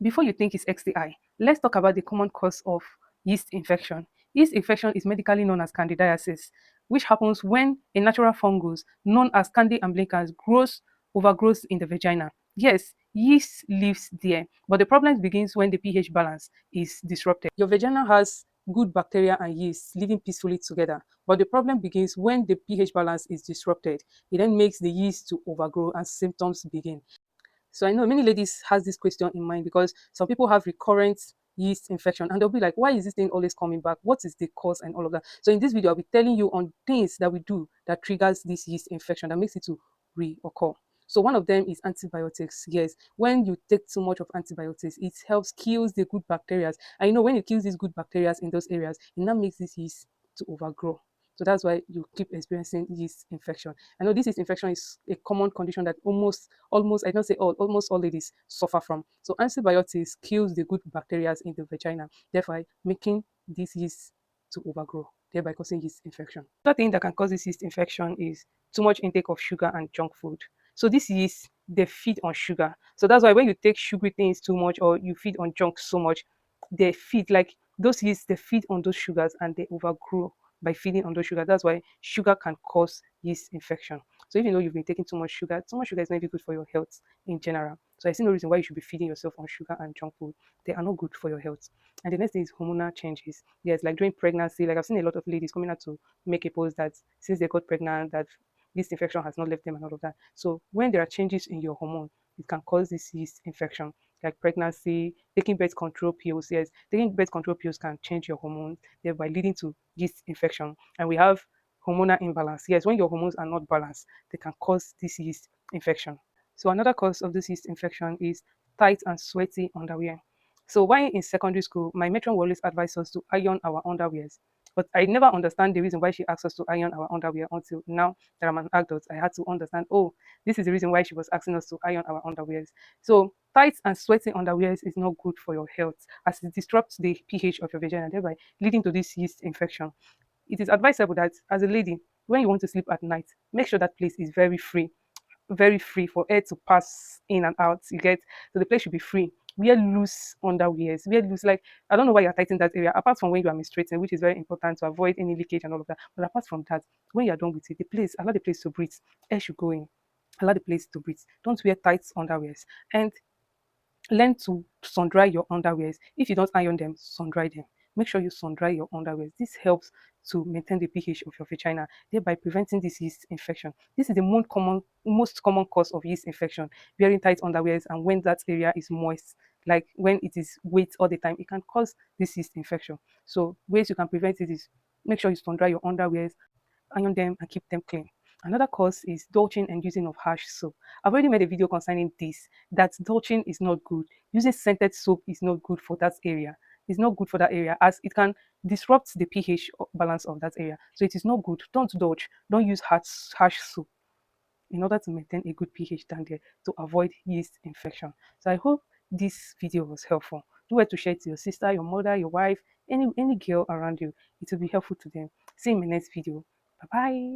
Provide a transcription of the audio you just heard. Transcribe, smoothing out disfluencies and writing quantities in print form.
Before you think it's STI, let's talk about the common cause of yeast infection. Yeast infection is medically known as candidiasis, which happens when a natural fungus known as Candida albicans overgrows in the vagina. Yes, yeast lives there, but the problem begins when the pH balance is disrupted. Your vagina has good bacteria and yeast living peacefully together, but the problem begins when the pH balance is disrupted. It then makes the yeast to overgrow and symptoms begin. So I know many ladies has this question in mind because some people have recurrent yeast infection and they'll be like, why is this thing always coming back? What is the cause and all of that? So in this video, I'll be telling you on things that we do that triggers this yeast infection, that makes it to reoccur. So one of them is antibiotics. Yes, when you take too much of antibiotics, it helps kills the good bacteria. And you know, when it kills these good bacteria in those areas, it now makes this yeast to overgrow. So that's why you keep experiencing yeast infection. I know this yeast infection is a common condition that almost I don't say almost all ladies suffer from. So antibiotics kills the good bacteria in the vagina, therefore making this yeast to overgrow, thereby causing yeast infection. Another thing that can cause this yeast infection is too much intake of sugar and junk food. So this yeast, they feed on sugar. So that's why when you take sugary things too much or you feed on junk so much, they feed like those yeast, they feed on those sugars and they overgrow by feeding on those sugar. That's why sugar can cause yeast infection. So if you know you've been taking too much sugar is not even good for your health in general. So I see no reason why you should be feeding yourself on sugar and junk food. They are not good for your health. And the next thing is hormonal changes. Yes, like during pregnancy, like I've seen a lot of ladies coming out to make a post that since they got pregnant, that this infection has not left them and all of that. So when there are changes in your hormone, it can cause this yeast infection, like pregnancy, taking birth control pills. Yes, taking birth control pills can change your hormones, thereby leading to yeast infection. And we have hormonal imbalance. Yes, when your hormones are not balanced, they can cause this yeast infection. So another cause of this yeast infection is tight and sweaty underwear. So while in secondary school, my matron will always advise us to iron our underwears. But I never understand the reason why she asked us to iron our underwear until now that I'm an adult. I had to understand, oh, this is the reason why she was asking us to iron our underwears. So tight and sweaty underwears is not good for your health as it disrupts the pH of your vagina, thereby leading to this yeast infection. It is advisable that as a lady, when you want to sleep at night, make sure that place is very free for air to pass in and out. You get, so the place should be free. Wear loose underwears. Wear loose, like I don't know why you're tightening that area. Apart from when you are menstruating, which is very important to avoid any leakage and all of that. But apart from that, when you're done with it, the place allow the place to breathe. Air should go in. Allow the place to breathe. Don't wear tight underwears. And learn to sun dry your underwears. If you don't iron them, sun dry them. Make sure you sun dry your underwears. This helps to maintain the pH of your vagina, thereby preventing this yeast infection. This is the most common cause of yeast infection, wearing tight underwears, and when that area is moist, like when it is wet all the time, it can cause this yeast infection. So ways you can prevent it is make sure you sun dry your underwears, iron them, and keep them clean. Another cause is douching and using of harsh soap. I've already made a video concerning this, that douching is not good. Using scented soap is not good for that area. It's not good for that area as it can disrupt the pH balance of that area. So it is not good. Don't douche. Don't use harsh soap in order to maintain a good pH down there to avoid yeast infection. So I hope this video was helpful. Do well to share it to your sister, your mother, your wife, any girl around you. It will be helpful to them. See you in my next video. Bye bye.